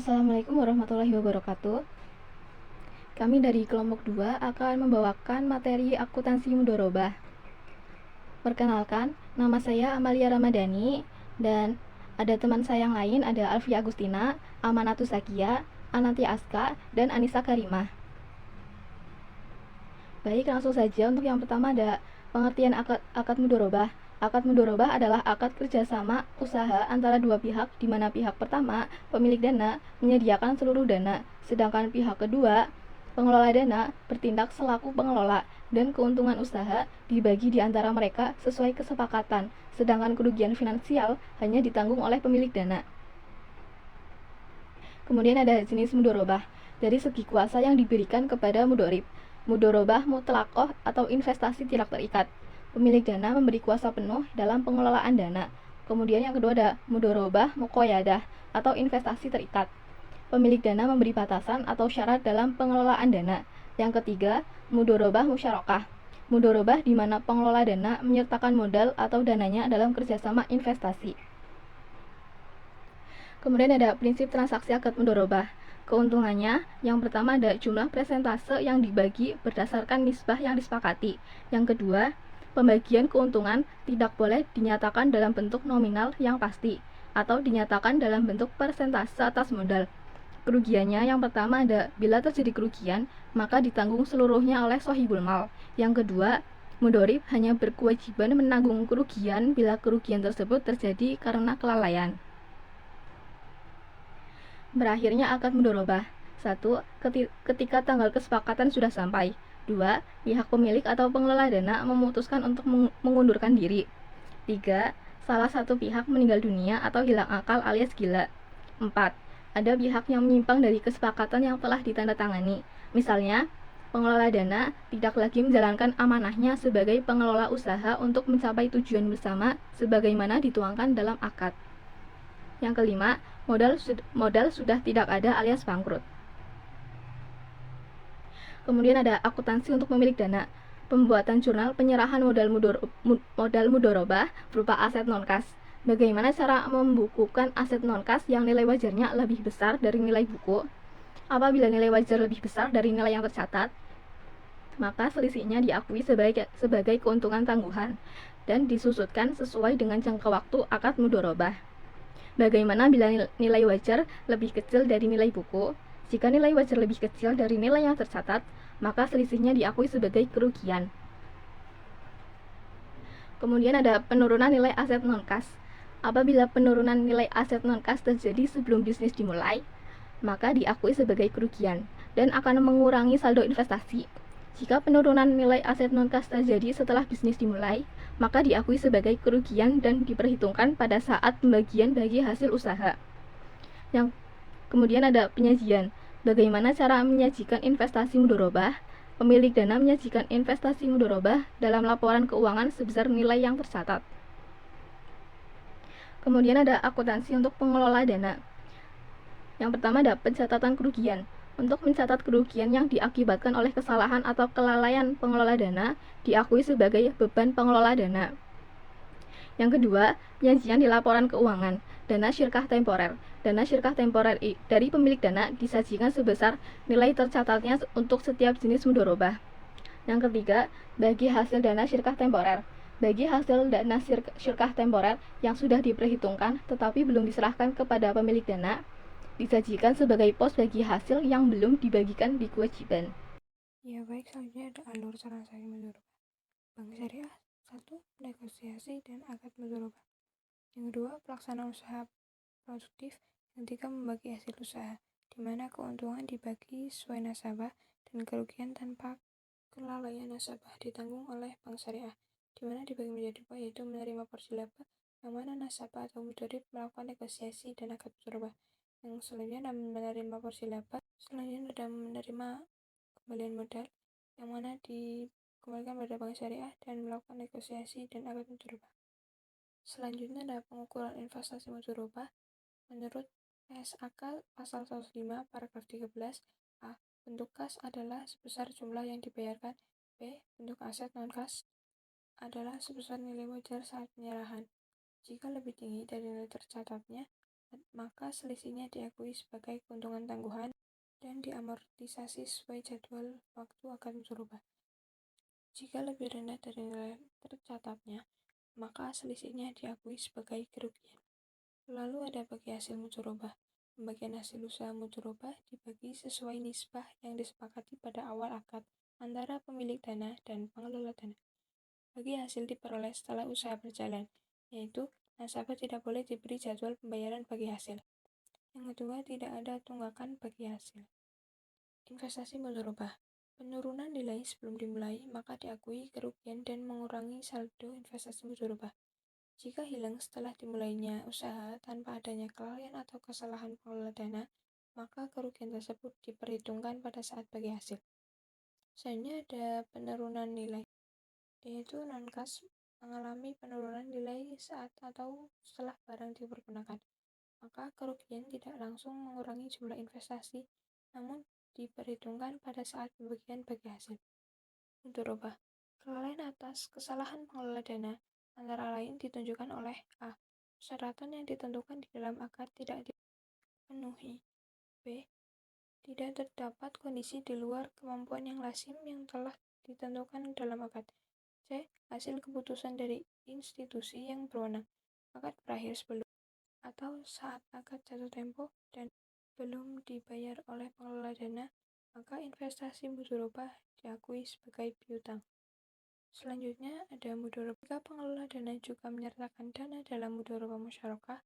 Assalamualaikum warahmatullahi wabarakatuh. Kami dari kelompok 2 akan membawakan materi akuntansi mudharabah. Perkenalkan, nama saya Amalia Ramadhani dan ada teman saya yang lain, ada Alfia Agustina, Amanatus Zakia, Ananti Aska, dan Anissa Karimah. Baik, langsung saja. Untuk yang pertama ada pengertian akad mudharabah. Akad mudharabah adalah akad kerjasama usaha antara dua pihak, di mana pihak pertama, pemilik dana, menyediakan seluruh dana, sedangkan pihak kedua, pengelola dana, bertindak selaku pengelola, dan keuntungan usaha dibagi di antara mereka sesuai kesepakatan, sedangkan kerugian finansial hanya ditanggung oleh pemilik dana. Kemudian ada jenis mudharabah. Dari segi kuasa yang diberikan kepada mudharib, mudharabah mutlakoh atau investasi tidak terikat. Pemilik dana memberi kuasa penuh dalam pengelolaan dana. Kemudian yang kedua ada mudharabah muqayyadah atau investasi terikat. Pemilik dana memberi batasan atau syarat dalam pengelolaan dana. Yang ketiga, mudharabah musyarakah. Mudharabah di mana pengelola dana menyertakan modal atau dananya dalam kerjasama investasi. Kemudian ada prinsip transaksi akad mudharabah. Keuntungannya, yang pertama ada jumlah persentase yang dibagi berdasarkan nisbah yang disepakati. Yang kedua, pembagian keuntungan tidak boleh dinyatakan dalam bentuk nominal yang pasti atau dinyatakan dalam bentuk persentase atas modal. Kerugiannya yang pertama ada bila terjadi kerugian, maka ditanggung seluruhnya oleh sohibul mal. Yang kedua, mudharib hanya berkewajiban menanggung kerugian bila kerugian tersebut terjadi karena kelalaian. Berakhirnya akad mudharabah. 1. Ketika tanggal kesepakatan sudah sampai. 2. Pihak pemilik atau pengelola dana memutuskan untuk mengundurkan diri. 3. Salah satu pihak meninggal dunia atau hilang akal alias gila. 4. Ada pihak yang menyimpang dari kesepakatan yang telah ditandatangani. Misalnya, pengelola dana tidak lagi menjalankan amanahnya sebagai pengelola usaha untuk mencapai tujuan bersama sebagaimana dituangkan dalam akad. Yang kelima, modal sudah tidak ada alias bangkrut. Kemudian ada akuntansi untuk pemilik dana. Pembuatan jurnal penyerahan modal mudharabah berupa aset non-kas. Bagaimana cara membukukan aset non-kas yang nilai wajarnya lebih besar dari nilai buku? Apabila nilai wajar lebih besar dari nilai yang tercatat, maka selisihnya diakui sebagai keuntungan tangguhan dan disusutkan sesuai dengan jangka waktu akad mudharabah. Bagaimana bila nilai wajar lebih kecil dari nilai buku? Jika nilai wajar lebih kecil dari nilai yang tercatat, maka selisihnya diakui sebagai kerugian. Kemudian ada penurunan nilai aset non-kas. Apabila penurunan nilai aset non-kas terjadi sebelum bisnis dimulai, maka diakui sebagai kerugian dan akan mengurangi saldo investasi. Jika penurunan nilai aset non-kas terjadi setelah bisnis dimulai, maka diakui sebagai kerugian dan diperhitungkan pada saat pembagian bagi hasil usaha. Yang kemudian ada penyajian. Bagaimana cara menyajikan investasi mudharabah? Pemilik dana menyajikan investasi mudharabah dalam laporan keuangan sebesar nilai yang tercatat. Kemudian ada akuntansi untuk pengelola dana. Yang pertama ada pencatatan kerugian. Untuk mencatat kerugian yang diakibatkan oleh kesalahan atau kelalaian pengelola dana diakui sebagai beban pengelola dana. Yang kedua, penyajian di laporan keuangan. Dana syirkah temporer. Dana syirkah temporer dari pemilik dana disajikan sebesar nilai tercatatnya untuk setiap jenis mudharabah. Yang ketiga, bagi hasil dana syirkah temporer. Bagi hasil dana syirkah temporer yang sudah diperhitungkan tetapi belum diserahkan kepada pemilik dana, disajikan sebagai pos bagi hasil yang belum dibagikan di kewajiban. Ya baik, selanjutnya ada alur transaksi mudharabah. Bank syariah 1. Negosiasi dan akad mudharabah. Yang kedua, pelaksanaan usaha produktif. Yang ketiga, membagi hasil usaha, di mana keuntungan dibagi sesuai nasabah dan kerugian tanpa kelalaian nasabah ditanggung oleh bank syariah, di mana dibagi menjadi dua, yaitu menerima porsi laba, yang mana nasabah atau mudharib melakukan negosiasi dan akad mudharabah. Yang selanjutnya adalah menerima porsi laba, selanjutnya ada menerima kembalian modal, yang mana dikembalikan pada bank syariah dan melakukan negosiasi dan akad mudharabah. Selanjutnya ada pengukuran investasi mudharabah. Menurut PSAK pasal 105 paragraf 13 A, bentuk kas adalah sebesar jumlah yang dibayarkan. B, bentuk aset non kas adalah sebesar nilai wajar saat penyerahan. Jika lebih tinggi dari nilai tercatatnya, maka selisihnya diakui sebagai keuntungan tangguhan dan diamortisasi sesuai jadwal waktu akad musyawarah. Jika lebih rendah dari nilai tercatatnya, maka selisihnya diakui sebagai kerugian. Lalu ada bagi hasil musyawarah. Pembagian hasil usaha musyawarah dibagi sesuai nisbah yang disepakati pada awal akad antara pemilik dana dan pengelola dana. Bagi hasil diperoleh setelah usaha berjalan, yaitu nasabah tidak boleh diberi jadwal pembayaran bagi hasil. Yang kedua, tidak ada tunggakan bagi hasil. Investasi musyawarah. Penurunan nilai sebelum dimulai, maka diakui kerugian dan mengurangi saldo investasi musyawarah. Jika hilang setelah dimulainya usaha tanpa adanya kelalaian atau kesalahan pengelola dana, maka kerugian tersebut diperhitungkan pada saat bagi hasil. Selanjutnya ada penurunan nilai, yaitu non-cash mengalami penurunan nilai saat atau setelah barang dipergunakan. Maka kerugian tidak langsung mengurangi jumlah investasi, namun diperhitungkan pada saat pembagian bagi hasil. Mudharabah. Kelalaian atas kesalahan pengelola dana antara lain ditunjukkan oleh A. Persyaratan yang ditentukan di dalam akad tidak dipenuhi. B. Tidak terdapat kondisi di luar kemampuan yang lazim yang telah ditentukan dalam akad. C. Hasil keputusan dari institusi yang berwenang. Akad berakhir sebelum atau saat akad jatuh tempo dan belum dibayar oleh pengelola dana, maka investasi musyawarah diakui sebagai piutang. Selanjutnya ada mudharabah. Jika pengelola dana juga menyertakan dana dalam mudharabah musyarakah,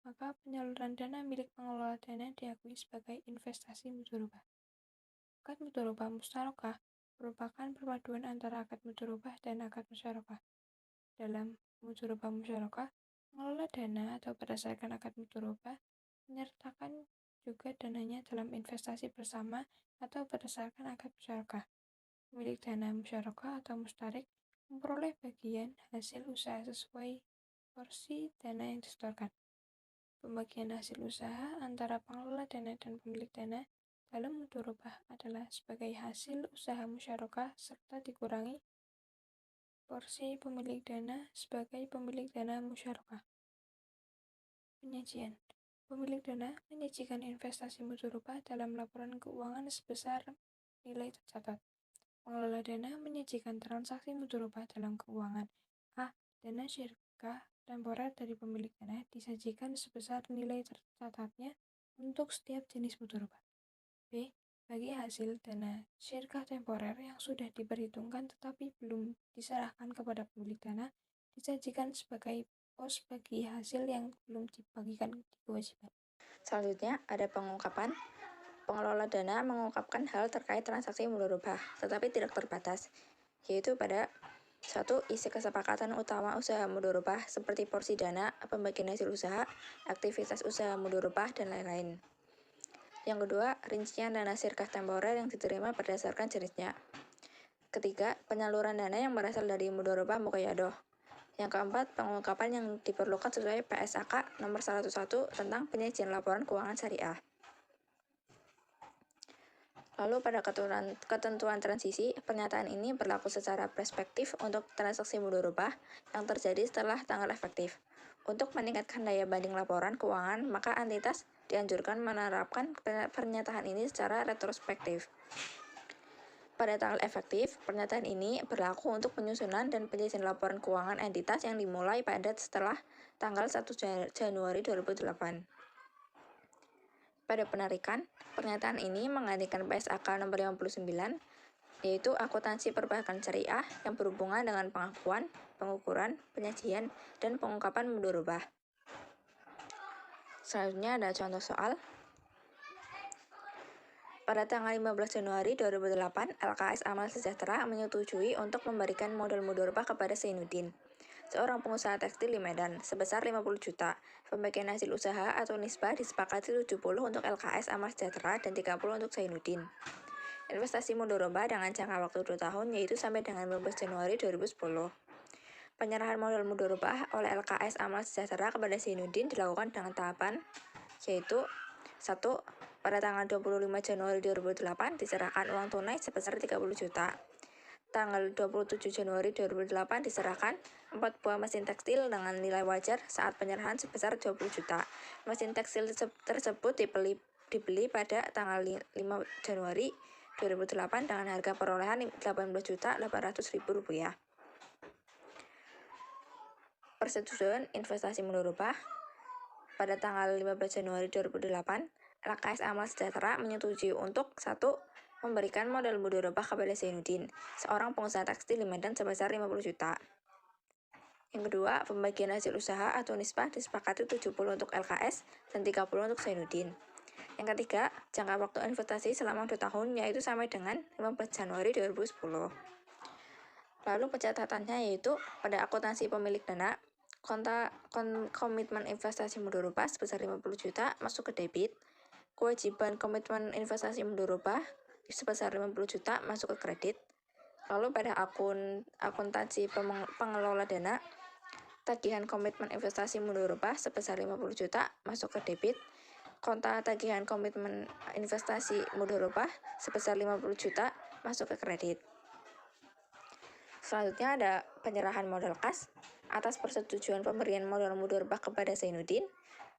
maka penyaluran dana milik pengelola dana diakui sebagai investasi musyarakah. Akad mudharabah musyarakah merupakan perpaduan antara akad mudharabah dan akad musyarakah. Dalam mudharabah musyarakah, pengelola dana atau berdasarkan akad mudharabah menyertakan juga dananya dalam investasi bersama atau berdasarkan akad musyarakah. Pemilik dana musyarakah atau mustarik memperoleh bagian hasil usaha sesuai porsi dana yang disetorkan. Pembagian hasil usaha antara pengelola dana dan pemilik dana dalam mudharabah adalah sebagai hasil usaha musyarakah serta dikurangi porsi pemilik dana sebagai pemilik dana musyarakah. Penyajian. Pemilik dana menyajikan investasi mudharabah dalam laporan keuangan sebesar nilai tercatat. Pengelola dana menyajikan transaksi mudharabah dalam keuangan. A. Dana syirkah temporer dari pemilik dana disajikan sebesar nilai tercatatnya untuk setiap jenis mudharabah. B. Bagi hasil dana syirkah temporer yang sudah diperhitungkan tetapi belum diserahkan kepada pemilik dana disajikan sebagai pos bagi hasil yang belum dibagikan di kewajiban. Selanjutnya ada pengungkapan. Pengelola dana mengungkapkan hal terkait transaksi mudharabah, tetapi tidak terbatas, yaitu pada 1. Isi kesepakatan utama usaha mudharabah seperti porsi dana, pembagian hasil usaha, aktivitas usaha mudharabah, dan lain-lain. Yang kedua, rincian dana syirkah temporer yang diterima berdasarkan jenisnya. Ketiga, penyaluran dana yang berasal dari mudharabah muqayyadah. Yang keempat, pengungkapan yang diperlukan sesuai PSAK nomor 101 tentang penyajian laporan keuangan syariah. Lalu pada ketentuan transisi, pernyataan ini berlaku secara prospektif untuk transaksi mudharabah yang terjadi setelah tanggal efektif. Untuk meningkatkan daya banding laporan keuangan, maka entitas dianjurkan menerapkan pernyataan ini secara retrospektif. Pada tanggal efektif, pernyataan ini berlaku untuk penyusunan dan penyajian laporan keuangan entitas yang dimulai pada setelah tanggal 1 Januari 2008. Pada penarikan, pernyataan ini menggantikan PSAK nomor 59, yaitu akuntansi perbankan syariah yang berhubungan dengan pengakuan, pengukuran, penyajian, dan pengungkapan mudharabah. Selanjutnya ada contoh soal. Pada tanggal 15 Januari 2008, LKS Amal Sejahtera menyetujui untuk memberikan modal mudharabah kepada Zainuddin, seorang pengusaha tekstil di Medan, sebesar 50 juta. Pembagian hasil usaha atau nisbah disepakati 70 untuk LKS Amal Sejahtera dan 30 untuk Zainuddin. Investasi mudharabah dengan jangka waktu 2 tahun, yaitu sampai dengan 15 Januari 2010. Penyerahan modal mudharabah oleh LKS Amal Sejahtera kepada Zainuddin dilakukan dengan tahapan, yaitu 1. Pada tanggal 25 Januari 2008 diserahkan uang tunai sebesar 30 juta. tanggal 27 Januari 2008 diserahkan 4 buah mesin tekstil dengan nilai wajar saat penyerahan sebesar 20 juta. Mesin tekstil tersebut dibeli pada tanggal 5 Januari 2008 dengan harga perolehan 18.800.000 rupiah. Persetujuan investasi modal rubah. Pada tanggal 15 Januari 2008, LKS Amal Sejahtera menyetujui untuk 1. Memberikan modal mudharabah kepada Zainuddin, seorang pengusaha tekstil di Medan sebesar 50 juta. Yang kedua, pembagian hasil usaha atau nisbah disepakati 70 untuk LKS dan 30 untuk Zainuddin. Yang ketiga, jangka waktu investasi selama 2 tahun yaitu sampai dengan 15 Januari 2010. Lalu pencatatannya yaitu pada akuntansi pemilik dana, komitmen investasi mudharabah sebesar 50 juta masuk ke debit, kewajiban komitmen investasi mudharabah sebesar 50 juta masuk ke kredit. Lalu pada akuntansi pengelola dana, tagihan komitmen investasi mudharabah sebesar 50 juta masuk ke debit, konta tagihan komitmen investasi mudharabah sebesar 50 juta masuk ke kredit. Selanjutnya ada penyerahan modal kas. Atas persetujuan pemberian modal mudharabah kepada Zainuddin,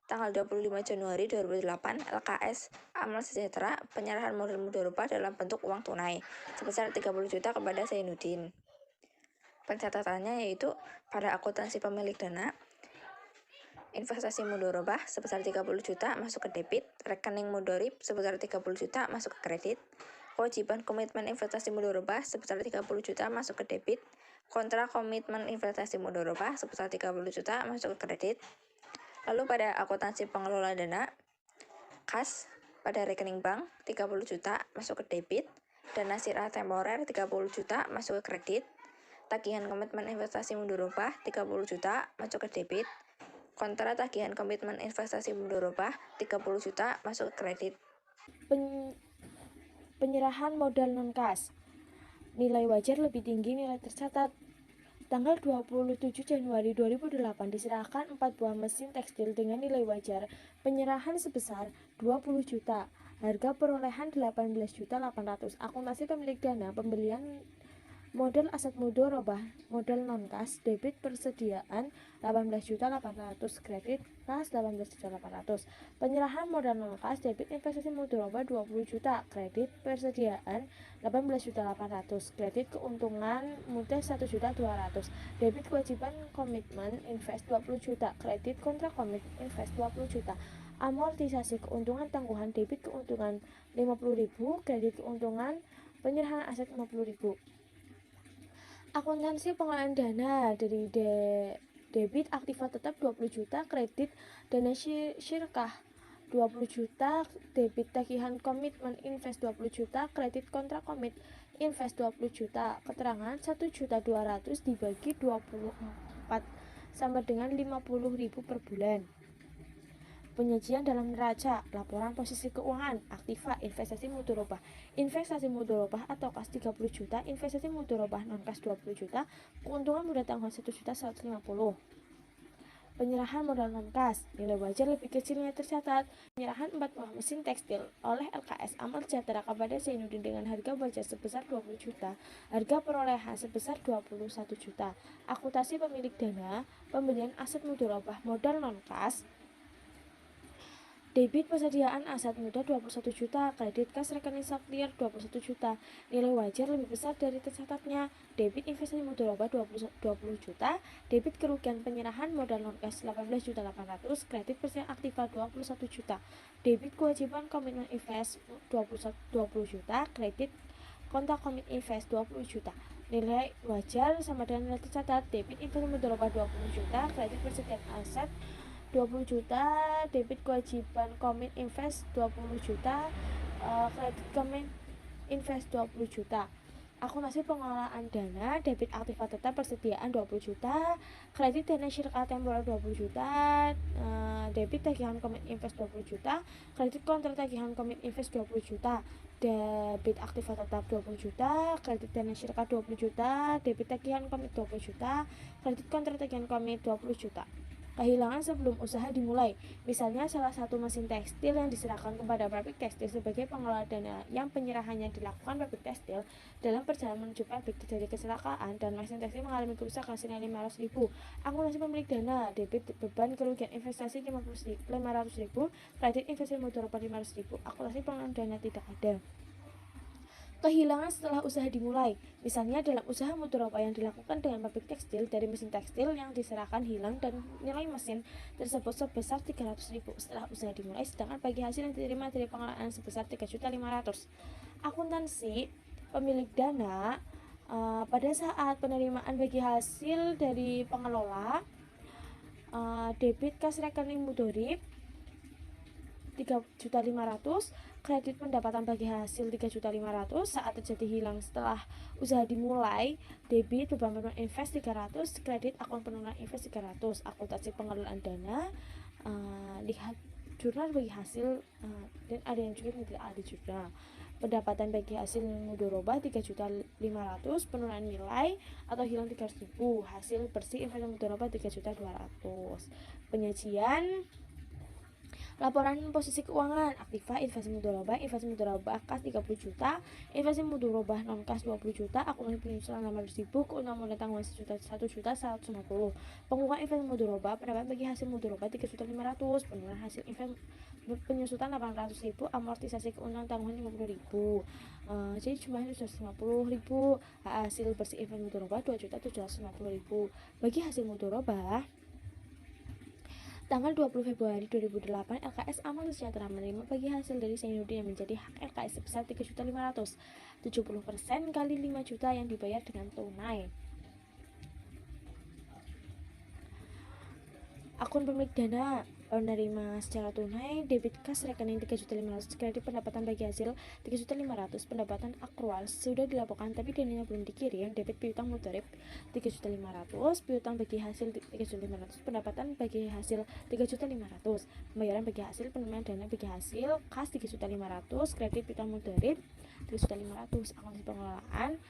tanggal 25 Januari 2008, LKS Amal Sejahtera penyerahan modal mudharabah dalam bentuk uang tunai sebesar 30 juta kepada Zainuddin. Pencatatannya yaitu pada akuntansi pemilik dana, investasi mudharabah sebesar 30 juta masuk ke debit, rekening mudharib sebesar 30 juta masuk ke kredit, kewajiban komitmen investasi mudharabah sebesar 30 juta masuk ke debit, kontrak komitmen investasi mudharabah sebesar 30 juta masuk ke kredit. Lalu pada akuntansi pengelola dana, kas pada rekening bank 30 juta masuk ke debit, dana sirah temporer 30 juta masuk ke kredit, tagihan komitmen investasi mudharabah 30 juta masuk ke debit, kontra tagihan komitmen investasi mudharabah 30 juta masuk ke kredit. Penyerahan modal non-kas. Nilai wajar lebih tinggi nilai tercatat. Tanggal 27 Januari 2008 diserahkan 4 buah mesin tekstil dengan nilai wajar penyerahan sebesar 20 juta. Harga perolehan 18.800. Akuntansi pemilik dana pembelian modal aset mudharabah, modal non-kas, debit persediaan 18.800, kredit kas 18.800. Penyerahan modal non-kas, debit investasi mudharabah 20 juta, kredit persediaan 18.800, kredit keuntungan mudah 1.200.000, debit kewajiban komitmen invest 20 juta, kredit kontrak komit invest 20 juta. Amortisasi keuntungan tangguhan, debit keuntungan 50.000, kredit keuntungan penyerahan aset 50.000. Akuntansi pengelolaan dana dari debit aktiva tetap 20 juta, kredit dana syirkah 20 juta, debit tagihan komitmen invest 20 juta, kredit kontrak komit invest 20 juta. Keterangan 1.200.000 dibagi 24 sama dengan 50.000 per bulan. Penyajian dalam neraca, laporan posisi keuangan, aktiva, investasi mudharabah. Investasi mudharabah atau kas 30 juta, investasi mudharabah non-kas 20 juta, keuntungan mudah tanggungan 1.150. Penyerahan modal non-kas, nilai wajar lebih kecil nilai tercatat. Penyerahan 4 buah mesin tekstil oleh LKS Amal Sejahtera kepada Zainuddin dengan harga wajar sebesar 20 juta. Harga perolehan sebesar 21 juta. Akuntansi pemilik dana, pembelian aset mudharabah modal non-kas, debit persediaan aset mudah 21 juta, kredit kas rekening saktir 21 juta. Nilai wajar lebih besar dari tercatatnya. Debit investasi mudharabah 20 juta, debit kerugian penyerahan modal non-kas 18.800, kredit persediaan aktiva 21 juta. Debit kewajiban komitmen invest 20 juta, kredit kontak komit invest 20 juta. Nilai wajar sama dengan nilai tercatat. Debit investasi mudharabah 20 juta, kredit persediaan aset 20 juta, debit kewajiban komit invest 20 juta, kredit komit invest 20 juta. Akuntansi pengelolaan dana, debit aktiva tetap persediaan 20 juta, kredit dana syirkah temporer 20 juta, debit tagihan komit invest 20 juta, kredit kontrak tagihan komit invest 20 juta, debit aktiva tetap 20 juta, kredit dana syirkah 20 juta, debit tagihan komit 20 juta, kredit kontrak tagihan komit 20 juta. kehilangan sebelum usaha dimulai. Misalnya salah satu mesin tekstil yang diserahkan kepada pabrik tekstil sebagai pengelola dana yang penyerahannya dilakukan pabrik tekstil dalam perjalanan menuju pabrik terjadi kecelakaan dan mesin tekstil mengalami kerusakan senilai 500.000. Akuntansi pemilik dana, debit beban kerugian investasi 500.000, kredit investasi mudorobah 500.000. Akuntansi pengelolaan dana tidak ada. Kehilangan setelah usaha dimulai. Misalnya dalam usaha mudorobah yang dilakukan dengan pabrik tekstil, dari mesin tekstil yang diserahkan hilang dan nilai mesin tersebut sebesar 300.000 setelah usaha dimulai, sedangkan bagi hasil yang diterima dari pengelolaan sebesar 3.500.000. Akuntansi pemilik dana pada saat penerimaan bagi hasil dari pengelola, debit kas rekening mudorib 3.500.000, kredit pendapatan bagi hasil 3.500.000 saat terjadi hilang setelah usaha dimulai, debit beban penurunan invest 300, kredit akun penurunan invest 300. Akuntansi pengelolaan dana, lihat jurnal bagi hasil, dan ada yang juga tidak ada jurnal. Pendapatan bagi hasil mudorobah 3.500.000, penurunan nilai atau hilang 300.000, hasil bersih investasi mudorobah 3.200.000. Penyajian laporan posisi keuangan, aktiva investasi mudorobah kas 30 juta, investasi mudorobah non kas 20 juta, akumulasi penyusulan 600.000, keuntungan modal tanggungan 1.150.000, pengukuran investasi mudorobah, pendapatan bagi hasil mudorobah 3.500.000, penurunan hasil investasi penyusutan 800.000, amortisasi keuntungan tanggungan 50.000. Jadi jumlahnya 250.000, hasil bersih investasi mudorobah 2.750.000. Bagi hasil mudorobah tanggal 20 Februari 2008, LKS Amal Sejahtera menerima bagi hasil dari Zainuddin yang menjadi hak LKS sebesar 3.500.000, 70% kali 5 juta yang dibayar dengan tunai. Akun pemilik dana, penerima secara tunai, debit kas rekening 3.500.000, kredit pendapatan bagi hasil 3.500.000, pendapatan akrual sudah dilaporkan tapi dananya belum dikirim, debit piutang mudorib 3.500.000, piutang bagi hasil 3.500.000, pendapatan bagi hasil 3.500.000, pembayaran bagi hasil, penerimaan dana bagi hasil kas 3.500.000, kredit piutang mudorib 3.500.000. Akuntansi pengelolaan,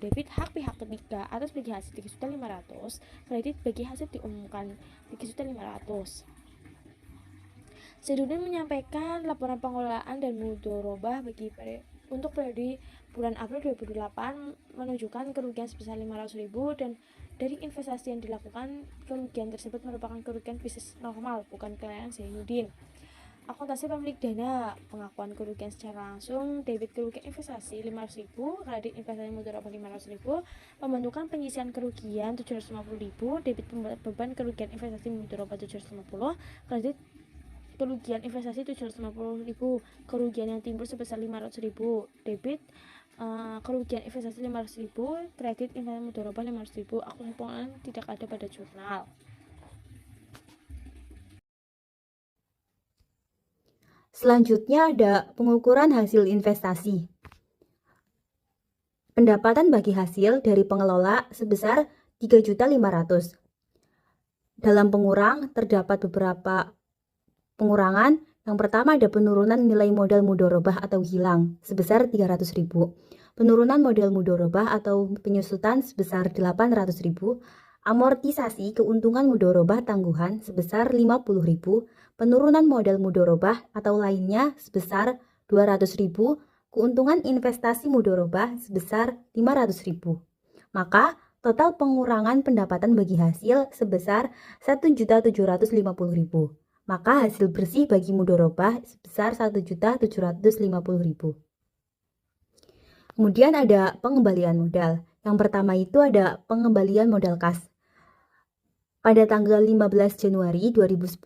debit hak pihak ketiga atas bagi hasil 3.500.000, kredit bagi hasil diumumkan 3.500.000. Zainuddin menyampaikan laporan pengelolaan dan mudorobah untuk periode bulan April 2008 menunjukkan kerugian sebesar 500.000 dan dari investasi yang dilakukan, kerugian tersebut merupakan kerugian bisnis normal, bukan kelelayan Zainuddin. Akuntansi pemilik dana, pengakuan kerugian secara langsung, debit kerugian investasi 500.000, kredit investasi mudorobah 500.000, pembentukan penyisian kerugian 750.000, debit beban kerugian investasi mudorobah 750, kredit kerugian investasi 750.000, kerugian yang timbul sebesar 500.000, debit kerugian investasi 500.000, kredit investasi mudorobah 500.000. Akuntansi pengelolaan tidak ada pada jurnal. Selanjutnya ada pengukuran hasil investasi. Pendapatan bagi hasil dari pengelola sebesar 3.500.000. Dalam pengurang terdapat beberapa pengurangan. Yang pertama ada penurunan nilai modal mudorobah atau hilang sebesar 300.000. Penurunan modal mudorobah atau penyusutan sebesar 800.000. Amortisasi keuntungan mudorobah tangguhan sebesar 50.000. Penurunan modal mudorobah atau lainnya sebesar 200.000. Keuntungan investasi mudorobah sebesar 500.000. Maka total pengurangan pendapatan bagi hasil sebesar 1.750.000. Maka hasil bersih bagi mudorobah sebesar 1.750.000. Kemudian ada pengembalian modal. Yang pertama itu ada pengembalian modal kas. Pada tanggal 15 Januari 2010,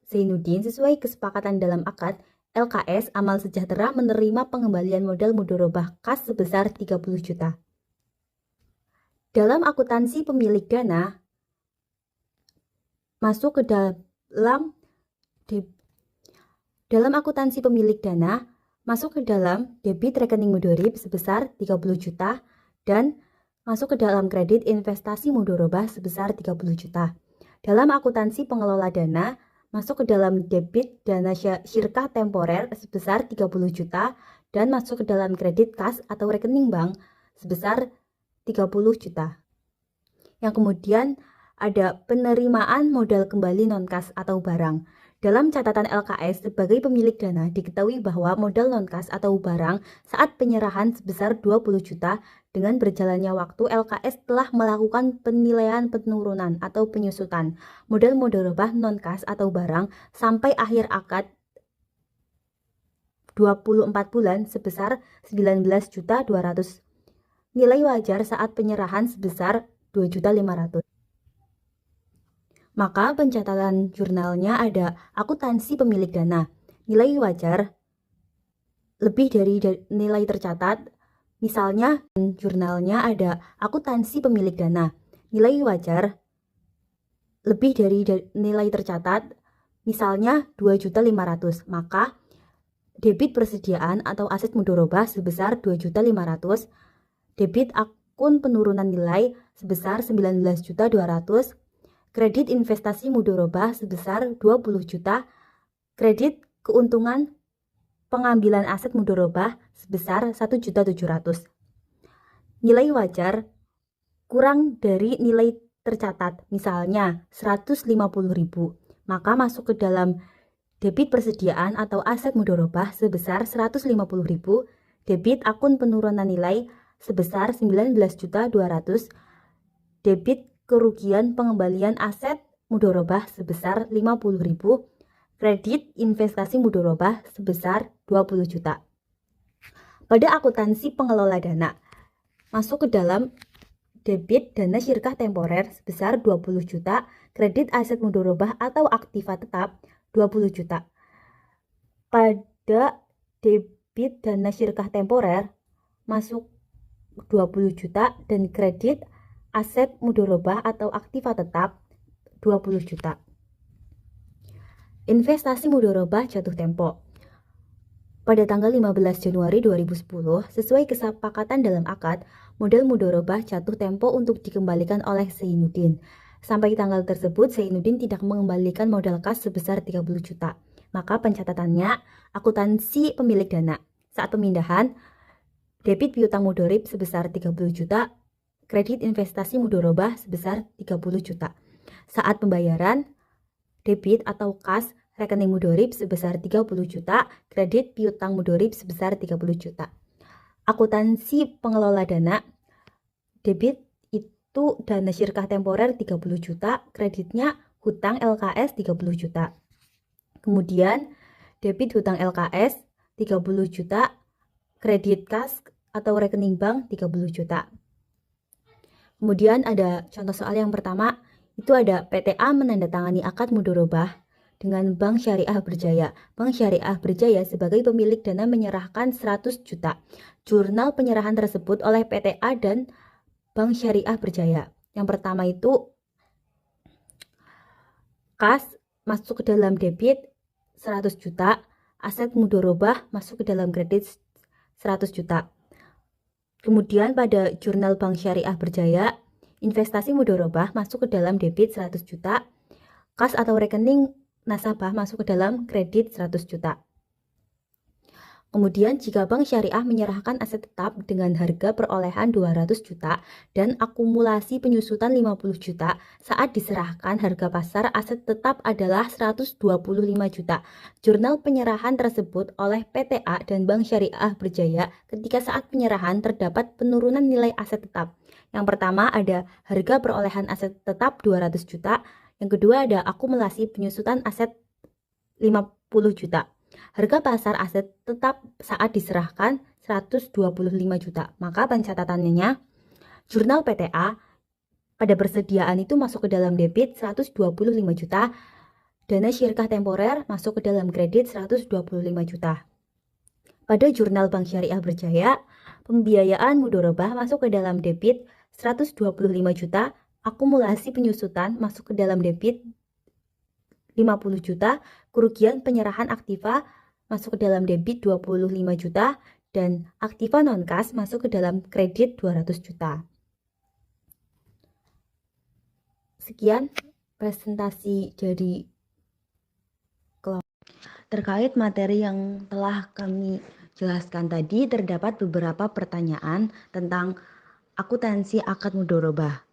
Zainuddin sesuai kesepakatan dalam akad, LKS Amal Sejahtera menerima pengembalian modal mudorobah kas sebesar 30 juta. Dalam akuntansi pemilik dana, masuk ke dalam akuntansi pemilik dana, masuk ke dalam debit rekening mudorib sebesar 30 juta dan masuk ke dalam kredit investasi mudorobah sebesar 30 juta. Dalam akuntansi pengelola dana, masuk ke dalam debit dana syirkah temporer sebesar 30 juta dan masuk ke dalam kredit kas atau rekening bank sebesar 30 juta. Yang kemudian ada penerimaan modal kembali non-kas atau barang. Dalam catatan LKS, sebagai pemilik dana, diketahui bahwa modal non-kas atau barang saat penyerahan sebesar 20 juta dengan berjalannya waktu LKS telah melakukan penilaian penurunan atau penyusutan modal mudharabah non-kas atau barang sampai akhir akad 24 bulan sebesar 19.200. Nilai wajar saat penyerahan sebesar 2.500. Maka pencatatan jurnalnya ada akuntansi pemilik dana. Nilai wajar lebih dari nilai tercatat. Misalnya jurnalnya ada akuntansi pemilik dana. Nilai wajar lebih dari nilai tercatat. Misalnya 2.500. Maka debit persediaan atau aset mudharabah sebesar 2.500. Debit akun penurunan nilai sebesar 19.200. Kredit investasi mudharabah sebesar 20 juta, kredit keuntungan pengambilan aset mudharabah sebesar 1.700.000. Nilai wajar kurang dari nilai tercatat, misalnya 150.000, maka masuk ke dalam debit persediaan atau aset mudharabah sebesar 150.000, debit akun penurunan nilai sebesar 19.200.000, debit kerugian pengembalian aset mudharabah sebesar 50.000, kredit investasi mudharabah sebesar 20 juta. Pada akuntansi pengelola dana, masuk ke dalam debit dana syirkah temporer sebesar 20 juta, kredit aset mudharabah atau aktiva tetap 20 juta. Pada debit dana syirkah temporer masuk 20 juta dan kredit aset mudharabah atau aktiva tetap 20 juta. Investasi mudharabah jatuh tempo. Pada tanggal 15 Januari 2010, sesuai kesepakatan dalam akad, modal mudharabah jatuh tempo untuk dikembalikan oleh Zainuddin. Sampai tanggal tersebut, Zainuddin tidak mengembalikan modal kas sebesar 30 juta. Maka pencatatannya, akuntansi pemilik dana. Saat pemindahan, debit piutang mudharib sebesar 30 juta, kredit investasi mudharabah sebesar 30 juta. Saat pembayaran, debit atau kas rekening mudharib sebesar 30 juta, kredit piutang mudharib sebesar 30 juta. Akuntansi pengelola dana, debit itu dana syirkah temporer 30 juta, kreditnya hutang LKS 30 juta. Kemudian debit hutang LKS 30 juta, kredit kas atau rekening bank 30 juta. Kemudian ada contoh soal yang pertama, itu ada PTA menandatangani akad mudharabah dengan Bank Syariah Berjaya. Bank Syariah Berjaya sebagai pemilik dana menyerahkan 100 juta. Jurnal penyerahan tersebut oleh PTA dan Bank Syariah Berjaya. Yang pertama itu kas masuk ke dalam debit 100 juta, aset mudharabah masuk ke dalam kredit 100 juta. Kemudian pada jurnal Bank Syariah Berjaya, investasi mudharabah masuk ke dalam debit 100 juta, kas atau rekening nasabah masuk ke dalam kredit 100 juta. Kemudian jika Bank Syariah menyerahkan aset tetap dengan harga perolehan 200 juta dan akumulasi penyusutan 50 juta, saat diserahkan harga pasar aset tetap adalah 125 juta. Jurnal penyerahan tersebut oleh PTA dan Bank Syariah Berjaya ketika saat penyerahan terdapat penurunan nilai aset tetap. Yang pertama ada harga perolehan aset tetap 200 juta, yang kedua ada akumulasi penyusutan aset 50 juta. Harga pasar aset tetap saat diserahkan 125 juta. Maka pencatatannya, jurnal PTA pada persediaan itu masuk ke dalam debit 125 juta, dana syirkah temporer masuk ke dalam kredit 125 juta. Pada jurnal Bank Syariah Berjaya, pembiayaan mudharabah masuk ke dalam debit 125 juta, akumulasi penyusutan masuk ke dalam debit 50 juta, kerugian penyerahan aktiva masuk ke dalam debit 25 juta, dan aktiva non-kas masuk ke dalam kredit 200 juta. Sekian presentasi dari terkait materi yang telah kami jelaskan tadi. Terdapat beberapa pertanyaan tentang akuntansi akad mudharabah.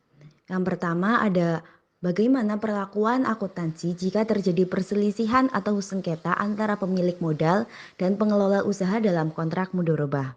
Yang pertama ada Bagaimana perlakuan akuntansi jika terjadi perselisihan atau sengketa antara pemilik modal dan pengelola usaha dalam kontrak mudharabah?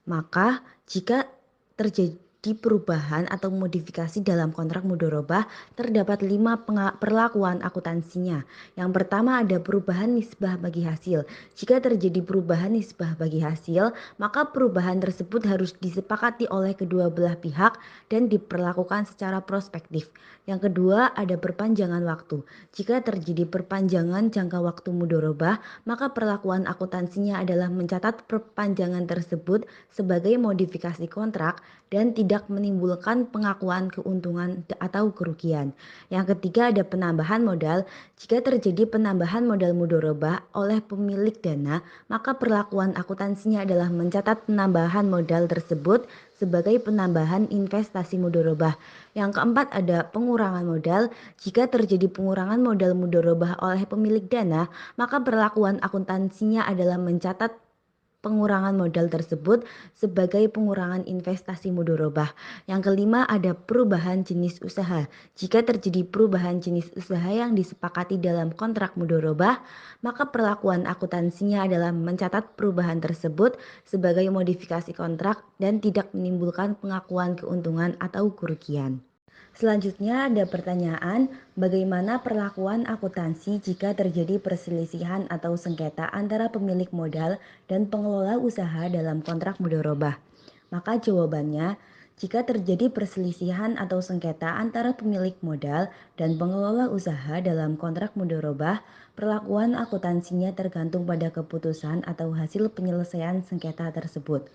Maka, jika terjadi perubahan atau modifikasi dalam kontrak mudharabah, terdapat 5 perlakuan akuntansinya. Yang pertama ada perubahan nisbah bagi hasil. Jika terjadi perubahan nisbah bagi hasil, maka perubahan tersebut harus disepakati oleh kedua belah pihak dan diperlakukan secara prospektif. Yang kedua ada perpanjangan waktu. Jika terjadi perpanjangan jangka waktu mudharabah, maka perlakuan akuntansinya adalah mencatat perpanjangan tersebut sebagai modifikasi kontrak dan tidak menimbulkan pengakuan keuntungan atau kerugian. Yang ketiga ada penambahan modal. Jika terjadi penambahan modal mudharabah oleh pemilik dana, maka perlakuan akuntansinya adalah mencatat penambahan modal tersebut sebagai penambahan investasi mudharabah. Yang keempat ada pengurangan modal. Jika terjadi pengurangan modal mudharabah oleh pemilik dana, maka perlakuan akuntansinya adalah mencatat pengurangan modal tersebut sebagai pengurangan investasi mudharabah. Yang kelima ada perubahan jenis usaha. Jika terjadi perubahan jenis usaha yang disepakati dalam kontrak mudharabah, maka perlakuan akuntansinya adalah mencatat perubahan tersebut sebagai modifikasi kontrak dan tidak menimbulkan pengakuan keuntungan atau kerugian. Selanjutnya ada pertanyaan, bagaimana perlakuan akuntansi jika terjadi perselisihan atau sengketa antara pemilik modal dan pengelola usaha dalam kontrak mudharabah? Maka jawabannya, jika terjadi perselisihan atau sengketa antara pemilik modal dan pengelola usaha dalam kontrak mudharabah, perlakuan akuntansinya tergantung pada keputusan atau hasil penyelesaian sengketa tersebut.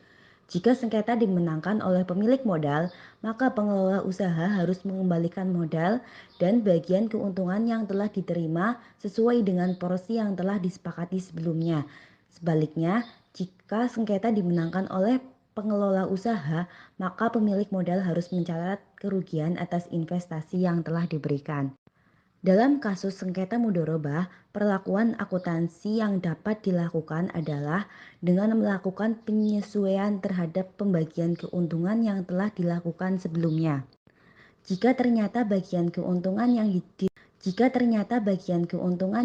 Jika sengketa dimenangkan oleh pemilik modal, maka pengelola usaha harus mengembalikan modal dan bagian keuntungan yang telah diterima sesuai dengan porsi yang telah disepakati sebelumnya. Sebaliknya, jika sengketa dimenangkan oleh pengelola usaha, maka pemilik modal harus mencatat kerugian atas investasi yang telah diberikan. Dalam kasus sengketa mudharabah, perlakuan akuntansi yang dapat dilakukan adalah dengan melakukan penyesuaian terhadap pembagian keuntungan yang telah dilakukan sebelumnya. Jika ternyata bagian keuntungan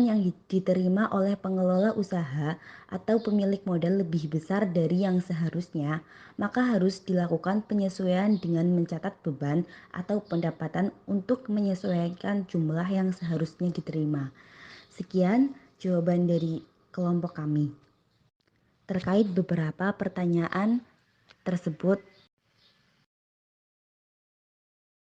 yang diterima oleh pengelola usaha atau pemilik modal lebih besar dari yang seharusnya, maka harus dilakukan penyesuaian dengan mencatat beban atau pendapatan untuk menyesuaikan jumlah yang seharusnya diterima. Sekian jawaban dari kelompok kami. Terkait beberapa pertanyaan tersebut,